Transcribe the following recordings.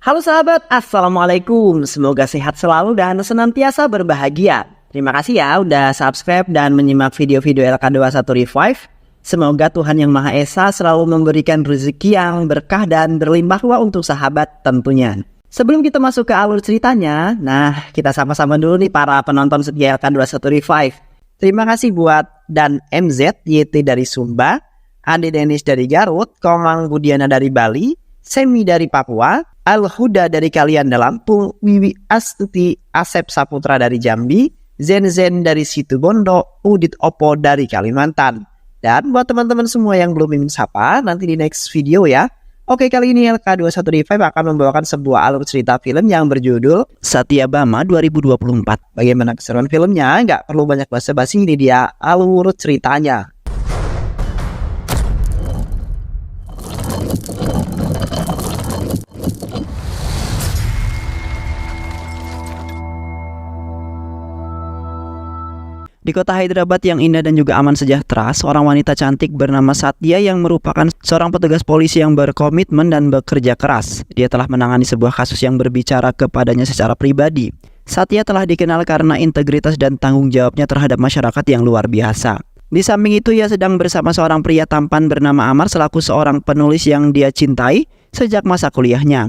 Halo sahabat, Assalamualaikum. Semoga sehat selalu dan senantiasa berbahagia. Terima kasih ya udah subscribe dan menyimak video-video LK21 Revive. Semoga Tuhan Yang Maha Esa selalu memberikan rezeki yang berkah dan berlimpah ruah untuk sahabat tentunya. Sebelum kita masuk ke alur ceritanya, kita sama-sama dulu nih para penonton setia LK21 Revive. Terima kasih buat Dan MZ, YT dari Sumba, Ade Denis dari Garut, Komang Budiana dari Bali, Semi dari Papua, Al-Huda dari Kalianda Lampung, Wiwi Astuti Asep Saputra dari Jambi, Zen dari Situbondo, Udit Opo dari Kalimantan. Dan buat teman-teman semua yang belum mimin sapa, nanti di next video ya. Oke, kali ini LK21 Revive akan membawakan sebuah alur cerita film yang berjudul Satyabama 2024. Bagaimana keseruan filmnya? Nggak perlu banyak basa-basi, ini dia alur ceritanya. Di kota Hyderabad yang indah dan juga aman sejahtera, seorang wanita cantik bernama Satya yang merupakan seorang petugas polisi yang berkomitmen dan bekerja keras. Dia telah menangani sebuah kasus yang berbicara kepadanya secara pribadi. Satya telah dikenal karena integritas dan tanggung jawabnya terhadap masyarakat yang luar biasa. Di samping itu, ia sedang bersama seorang pria tampan bernama Amar selaku seorang penulis yang dia cintai sejak masa kuliahnya.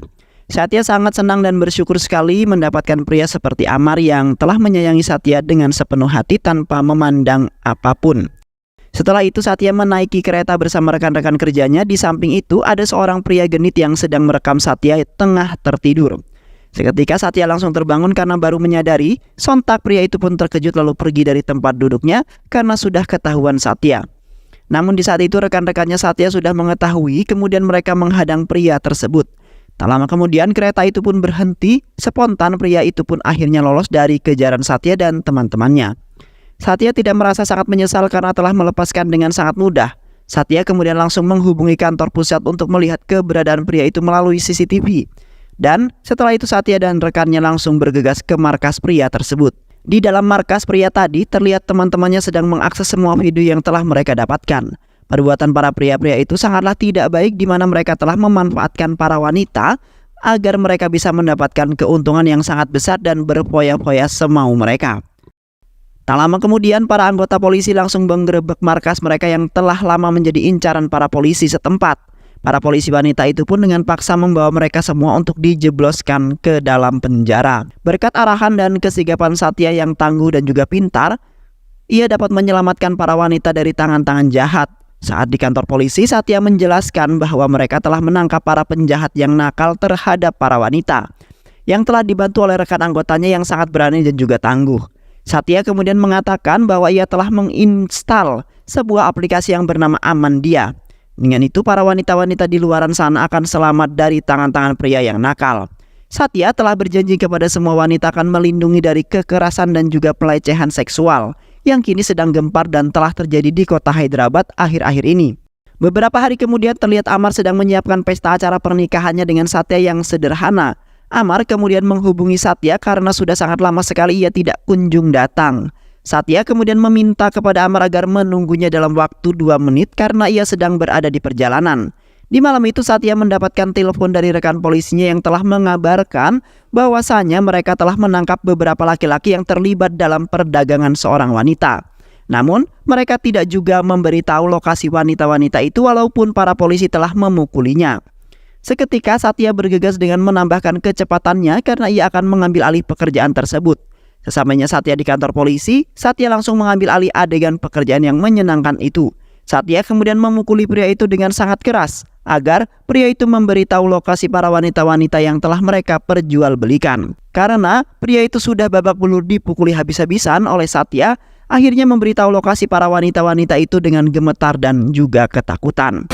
Satya sangat senang dan bersyukur sekali mendapatkan pria seperti Amar yang telah menyayangi Satya dengan sepenuh hati tanpa memandang apapun. Setelah itu Satya menaiki kereta bersama rekan-rekan kerjanya. Di samping itu ada seorang pria genit yang sedang merekam Satya tengah tertidur. Seketika Satya langsung terbangun karena baru menyadari. Sontak pria itu pun terkejut lalu pergi dari tempat duduknya karena sudah ketahuan Satya. Namun di saat itu rekan-rekannya Satya sudah mengetahui, kemudian mereka menghadang pria tersebut. Tak lama kemudian kereta itu pun berhenti. Spontan pria itu pun akhirnya lolos dari kejaran Satya dan teman-temannya. Satya tidak merasa sangat menyesal karena telah melepaskan dengan sangat mudah. Satya kemudian langsung menghubungi kantor pusat untuk melihat keberadaan pria itu melalui CCTV. Dan setelah itu Satya dan rekannya langsung bergegas ke markas pria tersebut. Di dalam markas pria tadi terlihat teman-temannya sedang mengakses semua video yang telah mereka dapatkan. Perbuatan para pria-pria itu sangatlah tidak baik, di mana mereka telah memanfaatkan para wanita agar mereka bisa mendapatkan keuntungan yang sangat besar dan berfoya-foya semau mereka. Tak lama kemudian para anggota polisi langsung menggerebek markas mereka yang telah lama menjadi incaran para polisi setempat. Para polisi wanita itu pun dengan paksa membawa mereka semua untuk dijebloskan ke dalam penjara. Berkat arahan dan kesigapan Satya yang tangguh dan juga pintar, ia dapat menyelamatkan para wanita dari tangan-tangan jahat. Saat di kantor polisi, Satya menjelaskan bahwa mereka telah menangkap para penjahat yang nakal terhadap para wanita, yang telah dibantu oleh rekan anggotanya yang sangat berani dan juga tangguh. Satya kemudian mengatakan bahwa ia telah menginstal sebuah aplikasi yang bernama Amandia. Dengan itu para wanita-wanita di luaran sana akan selamat dari tangan-tangan pria yang nakal. Satya telah berjanji kepada semua wanita akan melindungi dari kekerasan dan juga pelecehan seksual yang kini sedang gempar dan telah terjadi di kota Hyderabad akhir-akhir ini. Beberapa hari kemudian terlihat Amar sedang menyiapkan pesta acara pernikahannya dengan Satya yang sederhana. Amar kemudian menghubungi Satya karena sudah sangat lama sekali ia tidak kunjung datang. Satya kemudian meminta kepada Amar agar menunggunya dalam waktu 2 menit karena ia sedang berada di perjalanan. Di malam itu Satya mendapatkan telepon dari rekan polisinya yang telah mengabarkan bahwasanya mereka telah menangkap beberapa laki-laki yang terlibat dalam perdagangan seorang wanita. Namun mereka tidak juga memberitahu lokasi wanita-wanita itu walaupun para polisi telah memukulinya. Seketika Satya bergegas dengan menambahkan kecepatannya karena ia akan mengambil alih pekerjaan tersebut. Sesampainya Satya di kantor polisi, Satya langsung mengambil alih adegan pekerjaan yang menyenangkan itu. Satya kemudian memukuli pria itu dengan sangat keras agar pria itu memberitahu lokasi para wanita-wanita yang telah mereka perjualbelikan. Karena pria itu sudah babak belur dipukuli habis-habisan oleh Satya, akhirnya memberitahu lokasi para wanita-wanita itu dengan gemetar dan juga ketakutan.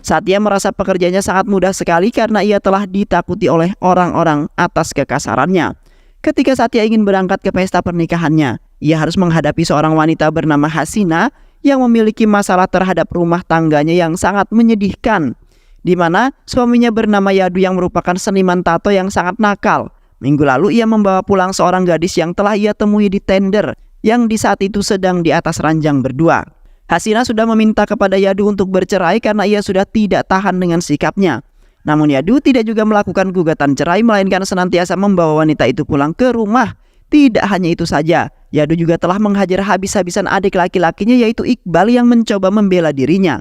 Satya merasa pekerjaannya sangat mudah sekali karena ia telah ditakuti oleh orang-orang atas kekasarannya. Ketika Satya ingin berangkat ke pesta pernikahannya, ia harus menghadapi seorang wanita bernama Hasina yang memiliki masalah terhadap rumah tangganya yang sangat menyedihkan, di mana suaminya bernama Yadu yang merupakan seniman tato yang sangat nakal. Minggu lalu ia membawa pulang seorang gadis yang telah ia temui di tender yang di saat itu sedang di atas ranjang berdua. Hasina sudah meminta kepada Yadu untuk bercerai karena ia sudah tidak tahan dengan sikapnya. Namun Yadu tidak juga melakukan gugatan cerai, melainkan senantiasa membawa wanita itu pulang ke rumah. Tidak hanya itu saja, Yadu juga telah menghajar habis-habisan adik laki-lakinya yaitu Iqbal yang mencoba membela dirinya.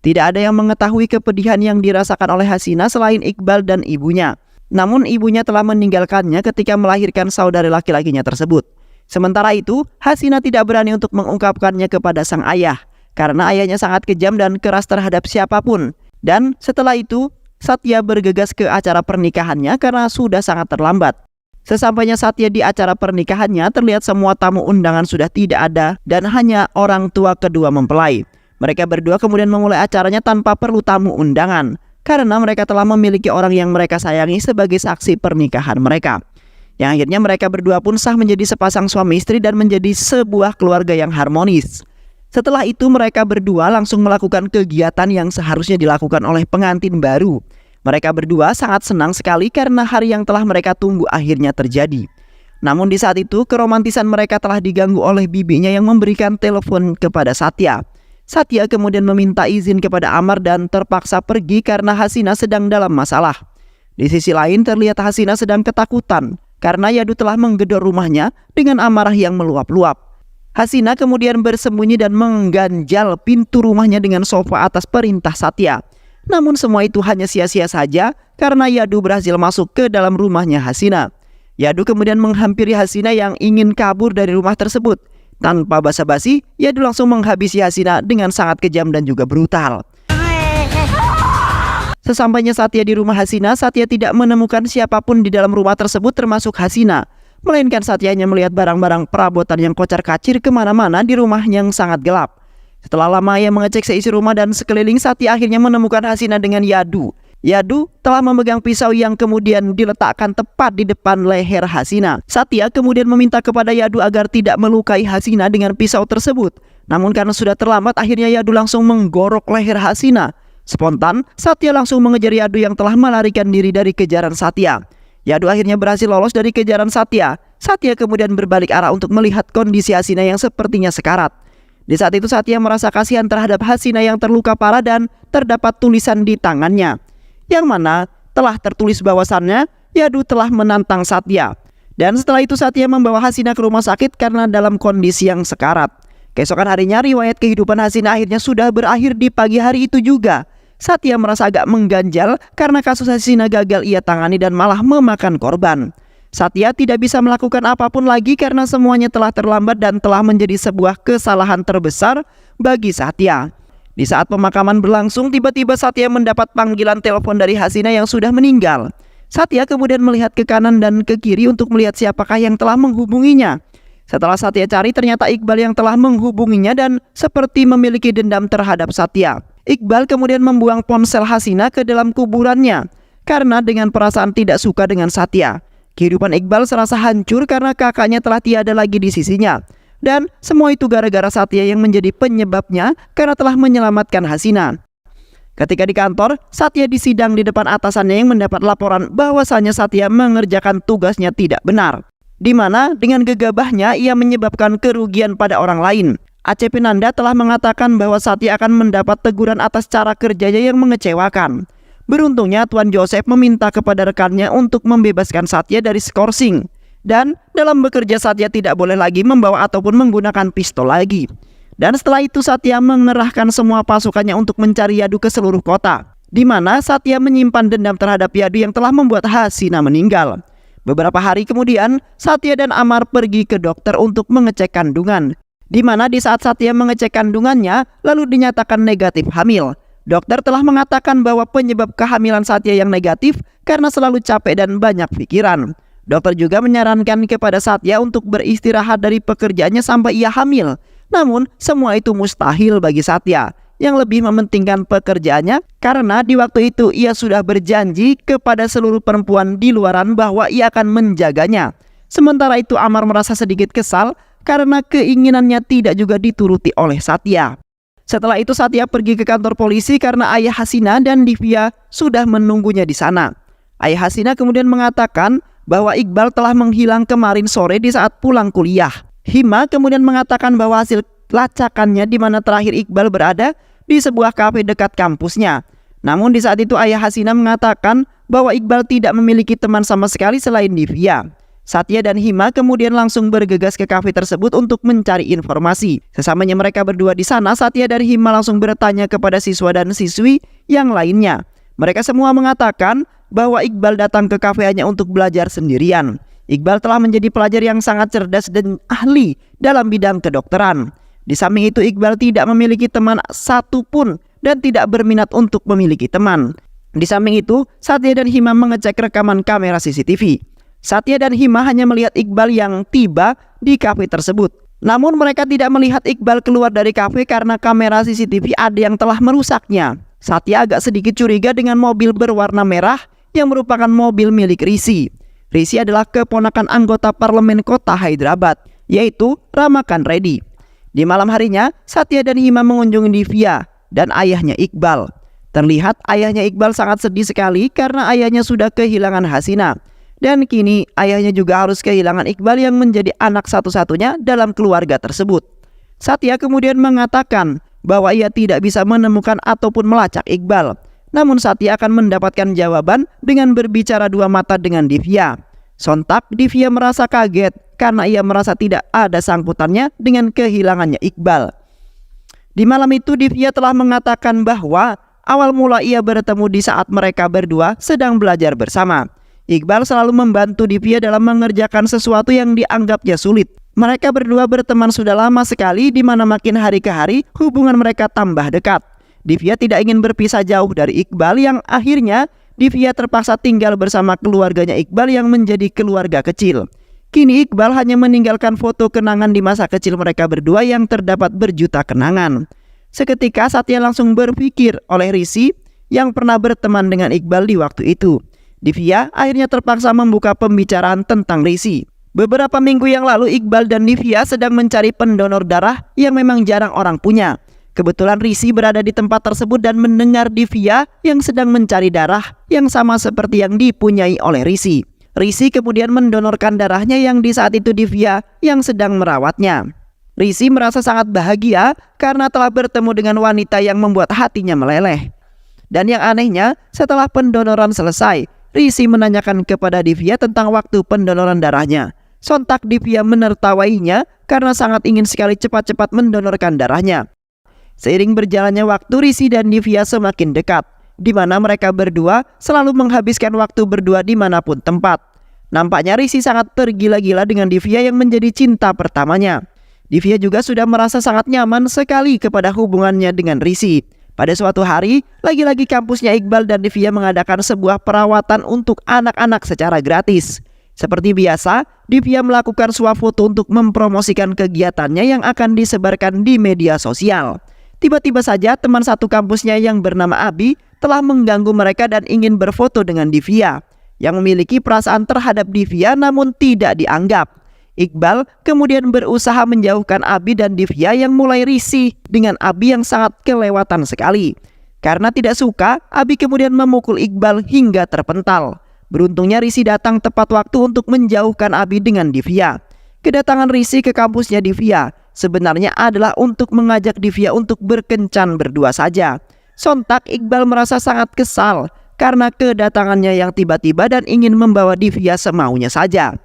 Tidak ada yang mengetahui kepedihan yang dirasakan oleh Hasina selain Iqbal dan ibunya. Namun ibunya telah meninggalkannya ketika melahirkan saudara laki-lakinya tersebut. Sementara itu, Hasina tidak berani untuk mengungkapkannya kepada sang ayah karena ayahnya sangat kejam dan keras terhadap siapapun. Dan setelah itu, Satya bergegas ke acara pernikahannya karena sudah sangat terlambat. Sesampainya Satya di acara pernikahannya, terlihat semua tamu undangan sudah tidak ada dan hanya orang tua kedua mempelai. Mereka berdua kemudian memulai acaranya tanpa perlu tamu undangan karena mereka telah memiliki orang yang mereka sayangi sebagai saksi pernikahan mereka. Yang akhirnya mereka berdua pun sah menjadi sepasang suami istri dan menjadi sebuah keluarga yang harmonis. Setelah itu mereka berdua langsung melakukan kegiatan yang seharusnya dilakukan oleh pengantin baru. Mereka berdua sangat senang sekali karena hari yang telah mereka tunggu akhirnya terjadi. Namun di saat itu keromantisan mereka telah diganggu oleh bibinya yang memberikan telepon kepada Satya. Satya kemudian meminta izin kepada Amar dan terpaksa pergi karena Hasina sedang dalam masalah. Di sisi lain terlihat Hasina sedang ketakutan karena Yadu telah menggedor rumahnya dengan amarah yang meluap-luap. Hasina kemudian bersembunyi dan mengganjal pintu rumahnya dengan sofa atas perintah Satya. Namun semua itu hanya sia-sia saja karena Yadu berhasil masuk ke dalam rumahnya Hasina. Yadu kemudian menghampiri Hasina yang ingin kabur dari rumah tersebut. Tanpa basa-basi, Yadu langsung menghabisi Hasina dengan sangat kejam dan juga brutal. Sesampainya Satya di rumah Hasina, Satya tidak menemukan siapapun di dalam rumah tersebut termasuk Hasina. Melainkan Satya hanya melihat barang-barang perabotan yang kocar-kacir kemana-mana di rumah yang sangat gelap. Setelah lama ia mengecek seisi rumah dan sekeliling, Satya akhirnya menemukan Hasina dengan Yadu. Yadu telah memegang pisau yang kemudian diletakkan tepat di depan leher Hasina. Satya kemudian meminta kepada Yadu agar tidak melukai Hasina dengan pisau tersebut. Namun karena sudah terlambat, akhirnya Yadu langsung menggorok leher Hasina. Spontan, Satya langsung mengejar Yadu yang telah melarikan diri dari kejaran Satya. Yadu akhirnya berhasil lolos dari kejaran Satya. Satya kemudian berbalik arah untuk melihat kondisi Hasina yang sepertinya sekarat. Di saat itu Satya merasa kasihan terhadap Hasina yang terluka parah dan terdapat tulisan di tangannya, yang mana telah tertulis bahwasannya Yadu telah menantang Satya. Dan setelah itu Satya membawa Hasina ke rumah sakit karena dalam kondisi yang sekarat. Keesokan harinya riwayat kehidupan Hasina akhirnya sudah berakhir di pagi hari itu juga. Satya merasa agak mengganjal karena kasus Hasina gagal ia tangani dan malah memakan korban. Satya tidak bisa melakukan apapun lagi karena semuanya telah terlambat dan telah menjadi sebuah kesalahan terbesar bagi Satya. Di saat pemakaman berlangsung, tiba-tiba Satya mendapat panggilan telepon dari Hasina yang sudah meninggal. Satya kemudian melihat ke kanan dan ke kiri untuk melihat siapakah yang telah menghubunginya. Setelah Satya cari, ternyata Iqbal yang telah menghubunginya dan seperti memiliki dendam terhadap Satya. Iqbal kemudian membuang ponsel Hasina ke dalam kuburannya karena dengan perasaan tidak suka dengan Satya. Kehidupan Iqbal serasa hancur karena kakaknya telah tiada lagi di sisinya. Dan semua itu gara-gara Satya yang menjadi penyebabnya karena telah menyelamatkan Hasina. Ketika di kantor, Satya disidang di depan atasannya yang mendapat laporan bahwasanya Satya mengerjakan tugasnya tidak benar, di mana dengan gegabahnya ia menyebabkan kerugian pada orang lain. ACP Nanda telah mengatakan bahwa Satya akan mendapat teguran atas cara kerjanya yang mengecewakan. Beruntungnya Tuan Joseph meminta kepada rekannya untuk membebaskan Satya dari skorsing. Dan dalam bekerja Satya tidak boleh lagi membawa ataupun menggunakan pistol lagi. Dan setelah itu Satya mengerahkan semua pasukannya untuk mencari Yadu ke seluruh kota, di mana Satya menyimpan dendam terhadap Yadu yang telah membuat Hasina meninggal. Beberapa hari kemudian, Satya dan Amar pergi ke dokter untuk mengecek kandungan, di mana di saat Satya mengecek kandungannya lalu dinyatakan negatif hamil. Dokter telah mengatakan bahwa penyebab kehamilan Satya yang negatif karena selalu capek dan banyak pikiran. Dokter juga menyarankan kepada Satya untuk beristirahat dari pekerjaannya sampai ia hamil. Namun semua itu mustahil bagi Satya yang lebih mementingkan pekerjaannya karena di waktu itu ia sudah berjanji kepada seluruh perempuan di luaran bahwa ia akan menjaganya. Sementara itu Amar merasa sedikit kesal karena keinginannya tidak juga dituruti oleh Satya. Setelah itu Satya pergi ke kantor polisi karena ayah Hasina dan Divya sudah menunggunya di sana. Ayah Hasina kemudian mengatakan bahwa Iqbal telah menghilang kemarin sore di saat pulang kuliah. Hima kemudian mengatakan bahwa hasil lacakannya di mana terakhir Iqbal berada di sebuah kafe dekat kampusnya. Namun di saat itu ayah Hasina mengatakan bahwa Iqbal tidak memiliki teman sama sekali selain Divya. Satya dan Hima kemudian langsung bergegas ke kafe tersebut untuk mencari informasi. Sesamanya mereka berdua di sana, Satya dan Hima langsung bertanya kepada siswa dan siswi yang lainnya. Mereka semua mengatakan bahwa Iqbal datang ke kafe hanya untuk belajar sendirian. Iqbal telah menjadi pelajar yang sangat cerdas dan ahli dalam bidang kedokteran. Di samping itu, Iqbal tidak memiliki teman satupun dan tidak berminat untuk memiliki teman. Di samping itu, Satya dan Hima mengecek rekaman kamera CCTV. Satya dan Hima hanya melihat Iqbal yang tiba di kafe tersebut. Namun mereka tidak melihat Iqbal keluar dari kafe karena kamera CCTV ada yang telah merusaknya. Satya agak sedikit curiga dengan mobil berwarna merah yang merupakan mobil milik Rishi. Rishi adalah keponakan anggota parlemen kota Hyderabad, yaitu Ramakan Reddy. Di malam harinya, Satya dan Hima mengunjungi Divya dan ayahnya Iqbal. Terlihat ayahnya Iqbal sangat sedih sekali karena ayahnya sudah kehilangan Hasina. Dan kini ayahnya juga harus kehilangan Iqbal yang menjadi anak satu-satunya dalam keluarga tersebut. Satya kemudian mengatakan bahwa ia tidak bisa menemukan ataupun melacak Iqbal. Namun Satya akan mendapatkan jawaban dengan berbicara dua mata dengan Divya. Sontak Divya merasa kaget karena ia merasa tidak ada sangkutannya dengan kehilangannya Iqbal. Di malam itu Divya telah mengatakan bahwa awal mula ia bertemu di saat mereka berdua sedang belajar bersama. Iqbal selalu membantu Divya dalam mengerjakan sesuatu yang dianggapnya sulit. Mereka berdua berteman sudah lama sekali, di mana makin hari ke hari hubungan mereka tambah dekat. Divya tidak ingin berpisah jauh dari Iqbal yang akhirnya Divya terpaksa tinggal bersama keluarganya Iqbal yang menjadi keluarga kecil. Kini Iqbal hanya meninggalkan foto kenangan di masa kecil mereka berdua yang terdapat berjuta kenangan. Seketika Satya langsung berpikir oleh Rishi yang pernah berteman dengan Iqbal di waktu itu. Divya akhirnya terpaksa membuka pembicaraan tentang Rishi. Beberapa minggu yang lalu Iqbal dan Divya sedang mencari pendonor darah yang memang jarang orang punya. Kebetulan Rishi berada di tempat tersebut dan mendengar Divya yang sedang mencari darah yang sama seperti yang dipunyai oleh Rishi. Rishi kemudian mendonorkan darahnya yang di saat itu Divya yang sedang merawatnya. Rishi merasa sangat bahagia karena telah bertemu dengan wanita yang membuat hatinya meleleh. Dan yang anehnya, setelah pendonoran selesai, Rishi menanyakan kepada Divya tentang waktu pendonoran darahnya. Sontak Divya menertawainya karena sangat ingin sekali cepat-cepat mendonorkan darahnya. Seiring berjalannya waktu, Rishi dan Divya semakin dekat, di mana mereka berdua selalu menghabiskan waktu berdua dimanapun tempat. Nampaknya Rishi sangat tergila-gila dengan Divya yang menjadi cinta pertamanya. Divya juga sudah merasa sangat nyaman sekali kepada hubungannya dengan Rishi. Pada suatu hari, lagi-lagi kampusnya Iqbal dan Divya mengadakan sebuah perawatan untuk anak-anak secara gratis. Seperti biasa, Divya melakukan swafoto untuk mempromosikan kegiatannya yang akan disebarkan di media sosial. Tiba-tiba saja teman satu kampusnya yang bernama Abi telah mengganggu mereka dan ingin berfoto dengan Divya. Yang memiliki perasaan terhadap Divya namun tidak dianggap. Iqbal kemudian berusaha menjauhkan Abi dan Divya yang mulai risih dengan Abi yang sangat kelewatan sekali. Karena tidak suka, Abi kemudian memukul Iqbal hingga terpental. Beruntungnya Rishi datang tepat waktu untuk menjauhkan Abi dengan Divya. Kedatangan Rishi ke kampusnya Divya sebenarnya adalah untuk mengajak Divya untuk berkencan berdua saja. Sontak Iqbal merasa sangat kesal karena kedatangannya yang tiba-tiba dan ingin membawa Divya semaunya saja.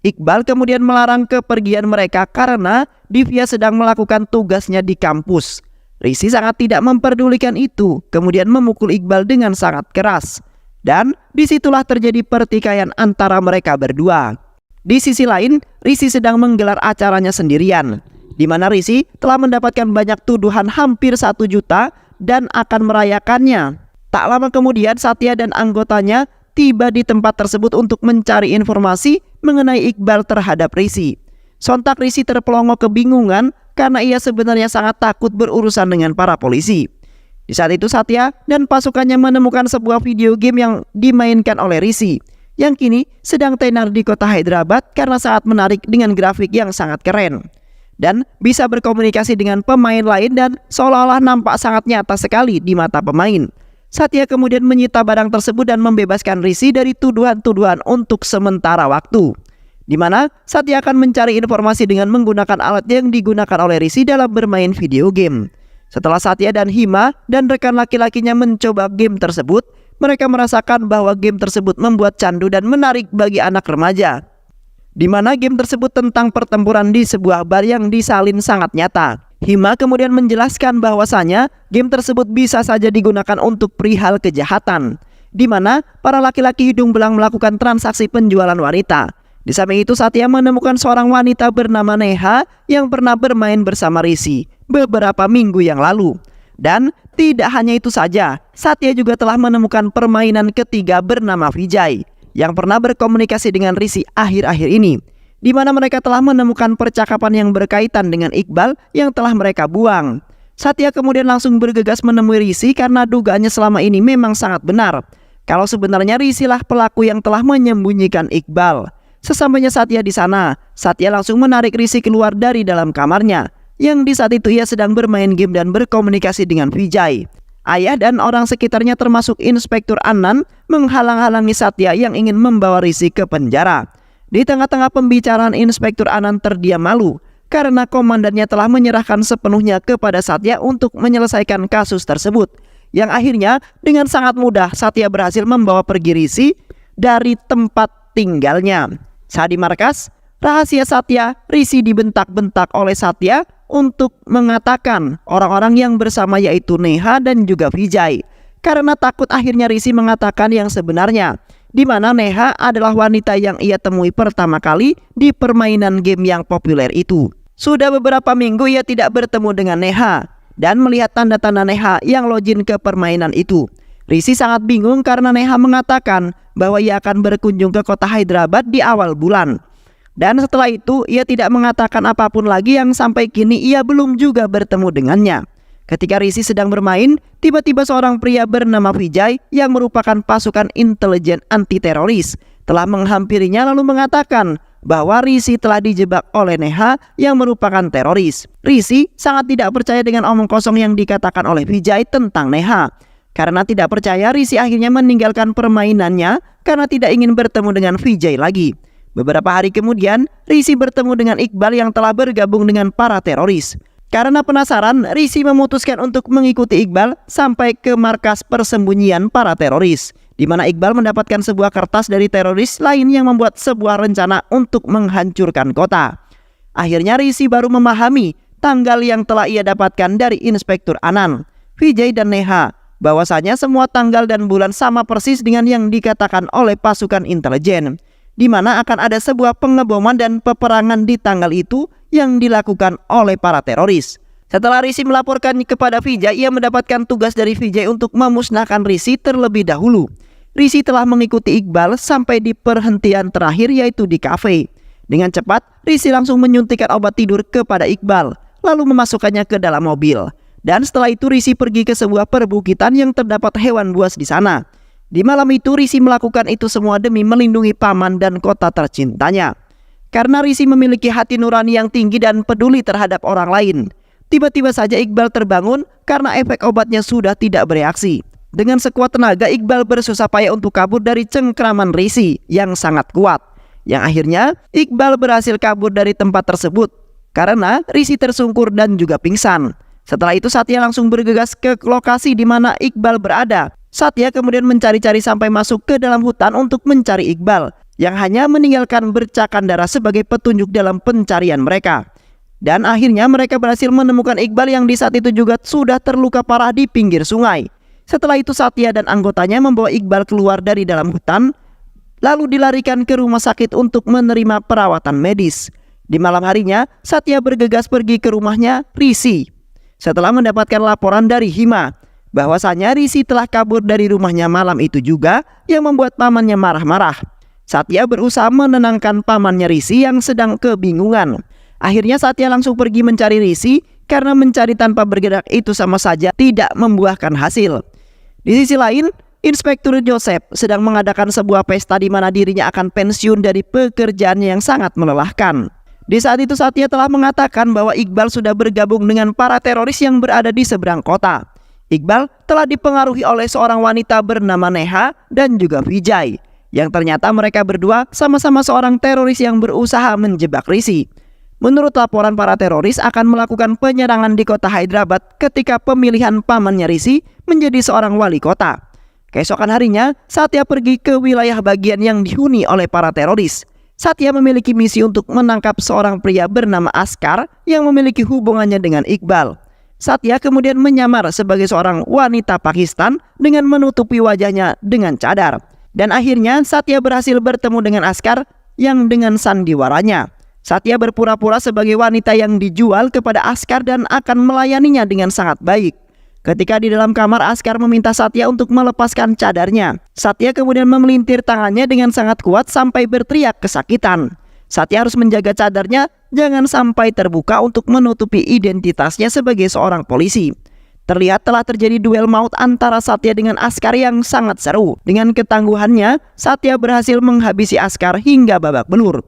Iqbal kemudian melarang kepergian mereka karena Divya sedang melakukan tugasnya di kampus. Rishi sangat tidak memperdulikan itu, kemudian memukul Iqbal dengan sangat keras. Dan disitulah terjadi pertikaian antara mereka berdua. Di sisi lain, Rishi sedang menggelar acaranya sendirian, di mana Rishi telah mendapatkan banyak tuduhan hampir 1 juta dan akan merayakannya. Tak lama kemudian Satya dan anggotanya tiba di tempat tersebut untuk mencari informasi mengenai Iqbal terhadap Rishi. Sontak Rishi terpelongo kebingungan karena ia sebenarnya sangat takut berurusan dengan para polisi. Di saat itu Satya dan pasukannya menemukan sebuah video game yang dimainkan oleh Rishi, yang kini sedang tenar di kota Hyderabad karena sangat menarik dengan grafik yang sangat keren. Dan bisa berkomunikasi dengan pemain lain dan seolah-olah nampak sangat nyata sekali di mata pemain. Satya kemudian menyita barang tersebut dan membebaskan Rishi dari tuduhan-tuduhan untuk sementara waktu. di mana Satya akan mencari informasi dengan menggunakan alat yang digunakan oleh Rishi dalam bermain video game. Setelah Satya dan Hima dan rekan laki-lakinya mencoba game tersebut, mereka merasakan bahwa game tersebut membuat candu dan menarik bagi anak remaja. Di mana game tersebut tentang pertempuran di sebuah bar yang disalin sangat nyata. Hima kemudian menjelaskan bahwasanya game tersebut bisa saja digunakan untuk perihal kejahatan, di mana para laki-laki hidung belang melakukan transaksi penjualan wanita. Di samping itu Satya menemukan seorang wanita bernama Neha yang pernah bermain bersama Rishi beberapa minggu yang lalu. Dan tidak hanya itu saja, Satya juga telah menemukan permainan ketiga bernama Vijay yang pernah berkomunikasi dengan Rishi akhir-akhir ini, di mana mereka telah menemukan percakapan yang berkaitan dengan Iqbal yang telah mereka buang. Satya kemudian langsung bergegas menemui Rishi karena dugaannya selama ini memang sangat benar, kalau sebenarnya Rishi lah pelaku yang telah menyembunyikan Iqbal. Sesampainya Satya di sana, Satya langsung menarik Rishi keluar dari dalam kamarnya, yang di saat itu ia sedang bermain game dan berkomunikasi dengan Vijay. Ayah dan orang sekitarnya termasuk Inspektur Anand menghalang-halangi Satya yang ingin membawa Rishi ke penjara. Di tengah-tengah pembicaraan, Inspektur Anand terdiam malu karena komandannya telah menyerahkan sepenuhnya kepada Satya untuk menyelesaikan kasus tersebut. Yang akhirnya dengan sangat mudah Satya berhasil membawa pergi Rishi dari tempat tinggalnya. Saat di markas, rahasia Satya, Rishi dibentak-bentak oleh Satya untuk mengatakan orang-orang yang bersama yaitu Neha dan juga Vijay, karena takut akhirnya Rishi mengatakan yang sebenarnya, di mana Neha adalah wanita yang ia temui pertama kali di permainan game yang populer itu. Sudah beberapa minggu ia tidak bertemu dengan Neha dan melihat tanda-tanda Neha yang login ke permainan itu. Rishi sangat bingung karena Neha mengatakan bahwa ia akan berkunjung ke kota Hyderabad di awal bulan. Dan setelah itu ia tidak mengatakan apapun lagi yang sampai kini ia belum juga bertemu dengannya. Ketika Rishi sedang bermain, tiba-tiba seorang pria bernama Vijay yang merupakan pasukan intelijen anti-teroris telah menghampirinya lalu mengatakan bahwa Rishi telah dijebak oleh Neha yang merupakan teroris. Rishi sangat tidak percaya dengan omong kosong yang dikatakan oleh Vijay tentang Neha. Karena tidak percaya, Rishi akhirnya meninggalkan permainannya karena tidak ingin bertemu dengan Vijay lagi. Beberapa hari kemudian, Rishi bertemu dengan Iqbal yang telah bergabung dengan para teroris. Karena penasaran, Rishi memutuskan untuk mengikuti Iqbal sampai ke markas persembunyian para teroris, di mana Iqbal mendapatkan sebuah kertas dari teroris lain yang membuat sebuah rencana untuk menghancurkan kota. Akhirnya Rishi baru memahami tanggal yang telah ia dapatkan dari Inspektur Anand, Vijay dan Neha, bahwasanya semua tanggal dan bulan sama persis dengan yang dikatakan oleh pasukan intelijen, di mana akan ada sebuah pengeboman dan peperangan di tanggal itu yang dilakukan oleh para teroris. Setelah Rishi melaporkan kepada Vijay, ia mendapatkan tugas dari Vijay untuk memusnahkan Rishi terlebih dahulu. Rishi telah mengikuti Iqbal sampai di perhentian terakhir yaitu di kafe. Dengan cepat, Rishi langsung menyuntikkan obat tidur kepada Iqbal, lalu memasukkannya ke dalam mobil. Dan setelah itu Rishi pergi ke sebuah perbukitan yang terdapat hewan buas di sana. Di malam itu Rishi melakukan itu semua demi melindungi paman dan kota tercintanya. Karena Rishi memiliki hati nurani yang tinggi dan peduli terhadap orang lain. Tiba-tiba saja Iqbal terbangun karena efek obatnya sudah tidak bereaksi. Dengan sekuat tenaga Iqbal bersusah payah untuk kabur dari cengkraman Rishi yang sangat kuat. Yang akhirnya Iqbal berhasil kabur dari tempat tersebut karena Rishi tersungkur dan juga pingsan. Setelah itu Satya langsung bergegas ke lokasi di mana Iqbal berada. Satya kemudian mencari-cari sampai masuk ke dalam hutan untuk mencari Iqbal, yang hanya meninggalkan bercakan darah sebagai petunjuk dalam pencarian mereka. Dan akhirnya mereka berhasil menemukan Iqbal yang di saat itu juga sudah terluka parah di pinggir sungai. Setelah itu Satya dan anggotanya membawa Iqbal keluar dari dalam hutan, lalu dilarikan ke rumah sakit untuk menerima perawatan medis. Di malam harinya Satya bergegas pergi ke rumahnya Rishi. Setelah mendapatkan laporan dari Hima bahwasanya Rishi telah kabur dari rumahnya malam itu juga, yang membuat pamannya marah-marah. Satya berusaha menenangkan pamannya Rishi yang sedang kebingungan. Akhirnya Satya langsung pergi mencari Rishi karena mencari tanpa bergerak itu sama saja tidak membuahkan hasil. Di sisi lain, Inspektur Joseph sedang mengadakan sebuah pesta di mana dirinya akan pensiun dari pekerjaannya yang sangat melelahkan. Di saat itu Satya telah mengatakan bahwa Iqbal sudah bergabung dengan para teroris yang berada di seberang kota. Iqbal telah dipengaruhi oleh seorang wanita bernama Neha dan juga Vijay. yang ternyata mereka berdua sama-sama seorang teroris yang berusaha menjebak Rishi. Menurut laporan, para teroris akan melakukan penyerangan di kota Hyderabad ketika pemilihan pamannya Rishi menjadi seorang wali kota. Keesokan harinya, Satya pergi ke wilayah bagian yang dihuni oleh para teroris. Satya memiliki misi untuk menangkap seorang pria bernama Askar yang memiliki hubungannya dengan Iqbal. Satya kemudian menyamar sebagai seorang wanita Pakistan dengan menutupi wajahnya dengan cadar. Dan akhirnya Satya berhasil bertemu dengan Askar yang dengan sandiwaranya. Satya berpura-pura sebagai wanita yang dijual kepada Askar dan akan melayaninya dengan sangat baik. Ketika di dalam kamar, Askar meminta Satya untuk melepaskan cadarnya. Satya kemudian memelintir tangannya dengan sangat kuat sampai berteriak kesakitan. Satya harus menjaga cadarnya jangan sampai terbuka untuk menutupi identitasnya sebagai seorang polisi. Terlihat telah terjadi duel maut antara Satya dengan Askar yang sangat seru. Dengan ketangguhannya, Satya berhasil menghabisi Askar hingga babak belur.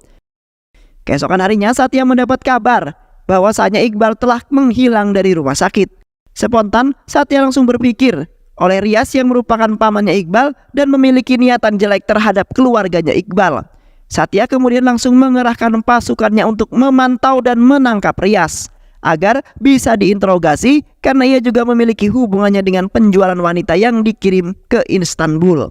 Keesokan harinya, Satya mendapat kabar bahwasanya Iqbal telah menghilang dari rumah sakit. Spontan, Satya langsung berpikir oleh Rias yang merupakan pamannya Iqbal dan memiliki niatan jelek terhadap keluarganya Iqbal. Satya kemudian langsung mengerahkan pasukannya untuk memantau dan menangkap Rias agar bisa diinterogasi karena ia juga memiliki hubungannya dengan penjualan wanita yang dikirim ke Istanbul.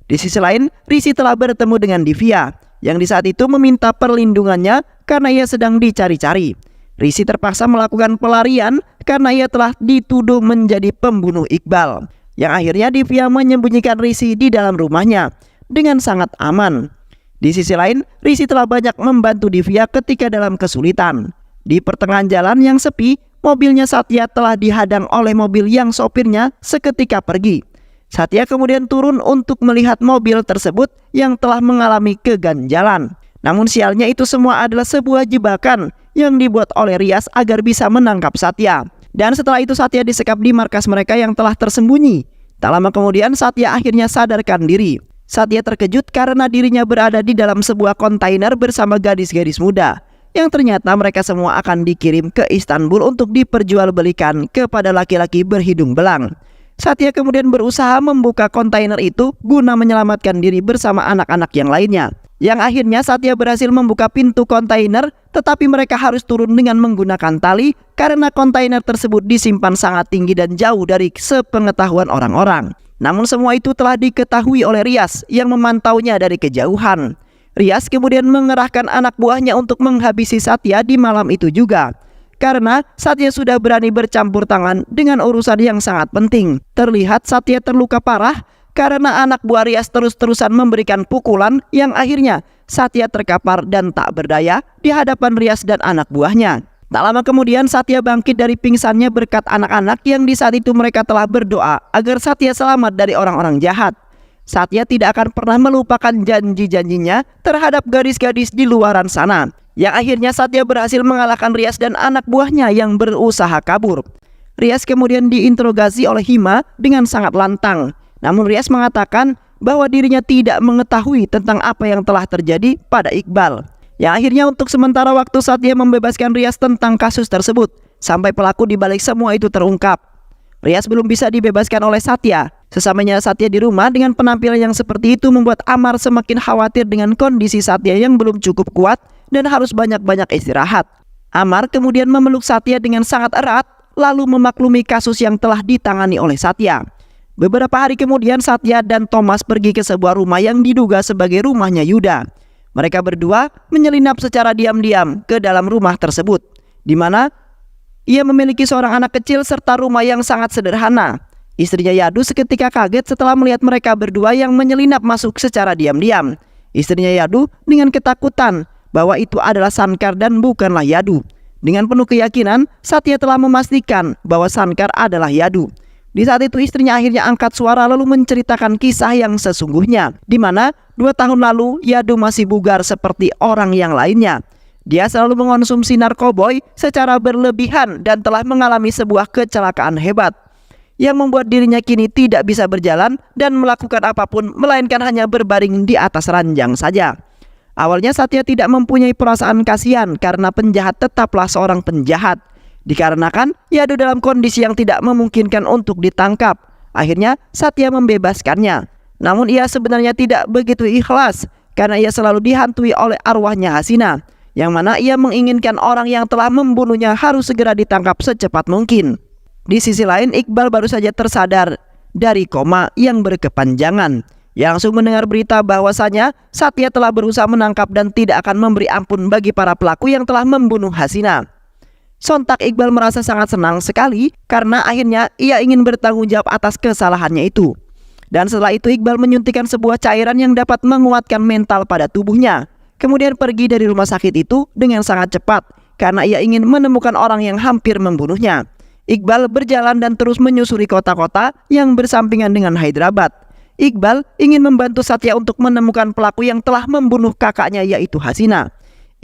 Di sisi lain, Rishi telah bertemu dengan Divya yang di saat itu meminta perlindungannya karena ia sedang dicari-cari. Rishi terpaksa melakukan pelarian karena ia telah dituduh menjadi pembunuh Iqbal. Yang akhirnya Divya menyembunyikan Rishi di dalam rumahnya dengan sangat aman. Di sisi lain, Rishi telah banyak membantu Divya ketika dalam kesulitan. Di pertengahan jalan yang sepi, mobilnya Satya telah dihadang oleh mobil yang sopirnya seketika pergi. Satya kemudian turun untuk melihat mobil tersebut yang telah mengalami keganjalan. Namun sialnya itu semua adalah sebuah jebakan yang dibuat oleh Rias agar bisa menangkap Satya. Dan setelah itu Satya disekap di markas mereka yang telah tersembunyi. Tak lama kemudian Satya akhirnya sadarkan diri. Satya terkejut karena dirinya berada di dalam sebuah kontainer bersama gadis-gadis muda yang ternyata mereka semua akan dikirim ke Istanbul untuk diperjualbelikan kepada laki-laki berhidung belang. Satya kemudian berusaha membuka kontainer itu guna menyelamatkan diri bersama anak-anak yang lainnya. Yang akhirnya Satya berhasil membuka pintu kontainer, tetapi mereka harus turun dengan menggunakan tali karena kontainer tersebut disimpan sangat tinggi dan jauh dari sepengetahuan orang-orang. Namun semua itu telah diketahui oleh Rias yang memantaunya dari kejauhan. Rias kemudian mengerahkan anak buahnya untuk menghabisi Satya di malam itu juga. Karena Satya sudah berani bercampur tangan dengan urusan yang sangat penting. Terlihat Satya terluka parah karena anak buah Rias terus-terusan memberikan pukulan yang akhirnya Satya terkapar dan tak berdaya di hadapan Rias dan anak buahnya. Tak lama kemudian Satya bangkit dari pingsannya berkat anak-anak yang di saat itu mereka telah berdoa agar Satya selamat dari orang-orang jahat. Satya tidak akan pernah melupakan janji-janjinya terhadap gadis-gadis di luaran sana. Yang akhirnya Satya berhasil mengalahkan Rias dan anak buahnya yang berusaha kabur. Rias kemudian diinterogasi oleh Hima dengan sangat lantang. Namun Rias mengatakan bahwa dirinya tidak mengetahui tentang apa yang telah terjadi pada Iqbal. Yang akhirnya untuk sementara waktu Satya membebaskan Rias tentang kasus tersebut sampai pelaku di balik semua itu terungkap. Rias belum bisa dibebaskan oleh Satya. Sesamanya Satya di rumah dengan penampilan yang seperti itu membuat Amar semakin khawatir dengan kondisi Satya yang belum cukup kuat dan harus banyak-banyak istirahat. Amar kemudian memeluk Satya dengan sangat erat lalu memaklumi kasus yang telah ditangani oleh Satya. Beberapa hari kemudian Satya dan Thomas pergi ke sebuah rumah yang diduga sebagai rumahnya Yuda. Mereka berdua menyelinap secara diam-diam ke dalam rumah tersebut, di mana ia memiliki seorang anak kecil serta rumah yang sangat sederhana. Istrinya Yadu seketika kaget setelah melihat mereka berdua yang menyelinap masuk secara diam-diam. Istrinya Yadu dengan ketakutan bahwa itu adalah Sankar dan bukanlah Yadu. Dengan penuh keyakinan, Satya telah memastikan bahwa Sankar adalah Yadu. Di saat itu istrinya akhirnya angkat suara lalu menceritakan kisah yang sesungguhnya, di mana 2 tahun lalu Yadu masih bugar seperti orang yang lainnya. Dia selalu mengonsumsi narkoboy secara berlebihan dan telah mengalami sebuah kecelakaan hebat yang membuat dirinya kini tidak bisa berjalan dan melakukan apapun melainkan hanya berbaring di atas ranjang saja. Awalnya Satya tidak mempunyai perasaan kasihan karena penjahat tetaplah seorang penjahat. Dikarenakan Yadu dalam kondisi yang tidak memungkinkan untuk ditangkap. Akhirnya Satya membebaskannya. Namun ia sebenarnya tidak begitu ikhlas karena ia selalu dihantui oleh arwahnya Hasina, yang mana ia menginginkan orang yang telah membunuhnya harus segera ditangkap secepat mungkin. Di sisi lain, Iqbal baru saja tersadar dari koma yang berkepanjangan. Ia langsung mendengar berita bahwasanya Satya telah berusaha menangkap dan tidak akan memberi ampun bagi para pelaku yang telah membunuh Hasina. Sontak Iqbal merasa sangat senang sekali karena akhirnya ia ingin bertanggung jawab atas kesalahannya itu. Dan setelah itu Iqbal menyuntikkan sebuah cairan yang dapat menguatkan mental pada tubuhnya. Kemudian pergi dari rumah sakit itu dengan sangat cepat karena ia ingin menemukan orang yang hampir membunuhnya. Iqbal berjalan dan terus menyusuri kota-kota yang bersampingan dengan Hyderabad. Iqbal ingin membantu Satya untuk menemukan pelaku yang telah membunuh kakaknya, yaitu Hasina.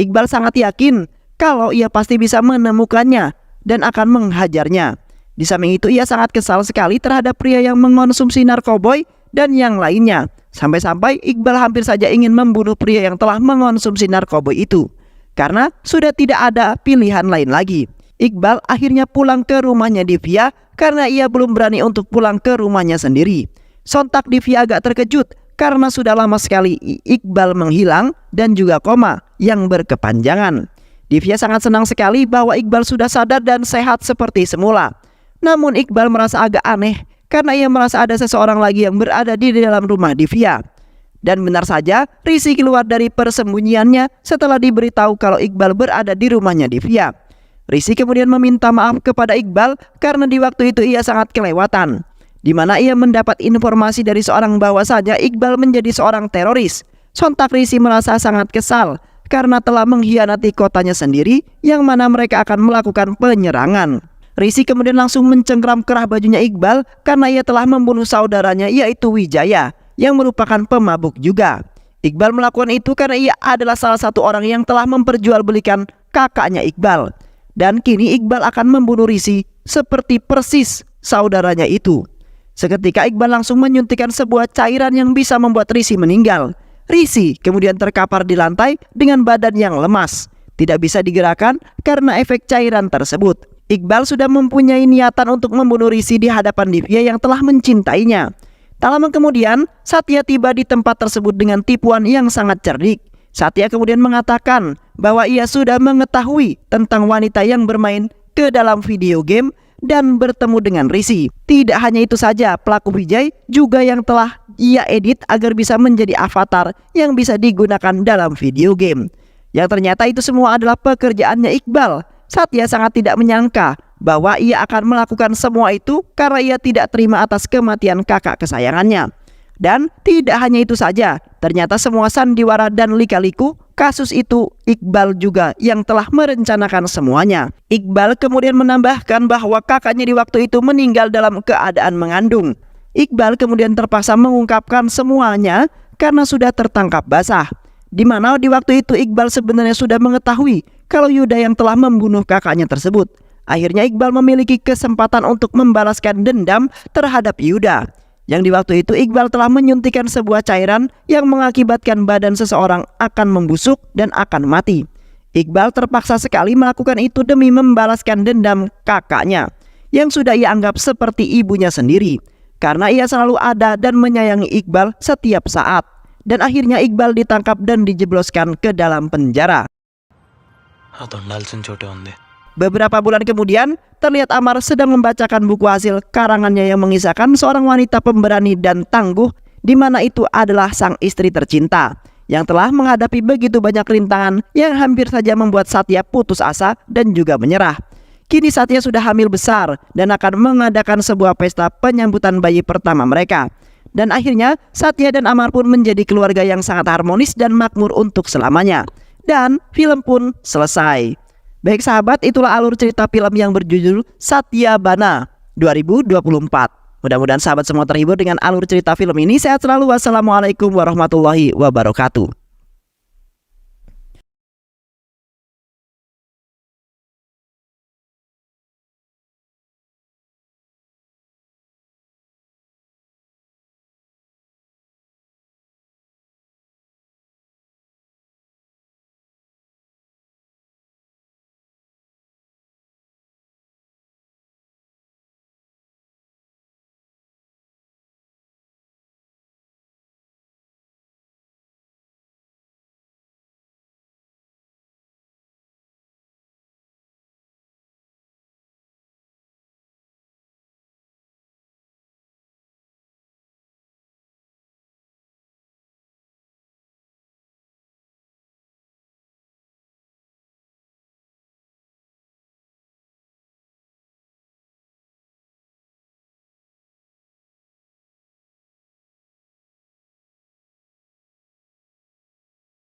Iqbal sangat yakin kalau ia pasti bisa menemukannya dan akan menghajarnya. Di samping itu ia sangat kesal sekali terhadap pria yang mengonsumsi narkoboy dan yang lainnya. Sampai-sampai Iqbal hampir saja ingin membunuh pria yang telah mengonsumsi narkoboy itu, karena sudah tidak ada pilihan lain lagi. Iqbal akhirnya pulang ke rumahnya Divya karena ia belum berani untuk pulang ke rumahnya sendiri. Sontak Divya agak terkejut karena sudah lama sekali Iqbal menghilang dan juga koma yang berkepanjangan. Divya sangat senang sekali bahwa Iqbal sudah sadar dan sehat seperti semula. Namun Iqbal merasa agak aneh karena ia merasa ada seseorang lagi yang berada di dalam rumah Divya. Dan benar saja, Risi keluar dari persembunyiannya setelah diberitahu kalau Iqbal berada di rumahnya Divya. Risi kemudian meminta maaf kepada Iqbal karena di waktu itu ia sangat kelewatan, di mana ia mendapat informasi dari seorang bahwasanya Iqbal menjadi seorang teroris. Sontak Risi merasa sangat kesal karena telah mengkhianati kotanya sendiri yang mana mereka akan melakukan penyerangan. Risi kemudian langsung mencengkram kerah bajunya Iqbal karena ia telah membunuh saudaranya, yaitu Wijaya, yang merupakan pemabuk juga. Iqbal melakukan itu karena ia adalah salah satu orang yang telah memperjualbelikan kakaknya Iqbal. Dan kini Iqbal akan membunuh Risi seperti persis saudaranya itu. Seketika Iqbal langsung menyuntikkan sebuah cairan yang bisa membuat Risi meninggal. Risi kemudian terkapar di lantai dengan badan yang lemas, tidak bisa digerakkan karena efek cairan tersebut. Iqbal sudah mempunyai niatan untuk membunuh Risi di hadapan Divya yang telah mencintainya. Tak lama kemudian Satya tiba di tempat tersebut dengan tipuan yang sangat cerdik. Satya kemudian mengatakan bahwa ia sudah mengetahui tentang wanita yang bermain ke dalam video game dan bertemu dengan Risi. Tidak hanya itu saja, pelaku Vijay juga yang telah ia edit agar bisa menjadi avatar yang bisa digunakan dalam video game. Yang ternyata itu semua adalah pekerjaannya Iqbal. Satya sangat tidak menyangka bahwa ia akan melakukan semua itu karena ia tidak terima atas kematian kakak kesayangannya. Dan tidak hanya itu saja, ternyata semua sandiwara dan lika-liku kasus itu Iqbal juga yang telah merencanakan semuanya. Iqbal kemudian menambahkan bahwa kakaknya di waktu itu meninggal dalam keadaan mengandung. Iqbal kemudian terpaksa mengungkapkan semuanya karena sudah tertangkap basah, di mana di waktu itu Iqbal sebenarnya sudah mengetahui kalau Yuda yang telah membunuh kakaknya tersebut. Akhirnya Iqbal memiliki kesempatan untuk membalaskan dendam terhadap Yuda, yang di waktu itu Iqbal telah menyuntikkan sebuah cairan yang mengakibatkan badan seseorang akan membusuk dan akan mati. Iqbal terpaksa sekali melakukan itu demi membalaskan dendam kakaknya yang sudah ia anggap seperti ibunya sendiri, karena ia selalu ada dan menyayangi Iqbal setiap saat. Dan akhirnya Iqbal ditangkap dan dijebloskan ke dalam penjara. Beberapa bulan kemudian, terlihat Amar sedang membacakan buku hasil karangannya yang mengisahkan seorang wanita pemberani dan tangguh, di mana itu adalah sang istri tercinta yang telah menghadapi begitu banyak rintangan yang hampir saja membuat Satya putus asa dan juga menyerah. Kini Satya sudah hamil besar dan akan mengadakan sebuah pesta penyambutan bayi pertama mereka. Dan akhirnya Satya dan Amar pun menjadi keluarga yang sangat harmonis dan makmur untuk selamanya. Dan film pun selesai. Baik sahabat, itulah alur cerita film yang berjudul Satyabana 2024. Mudah-mudahan sahabat semua terhibur dengan alur cerita film ini. Sehat selalu. Wassalamualaikum warahmatullahi wabarakatuh.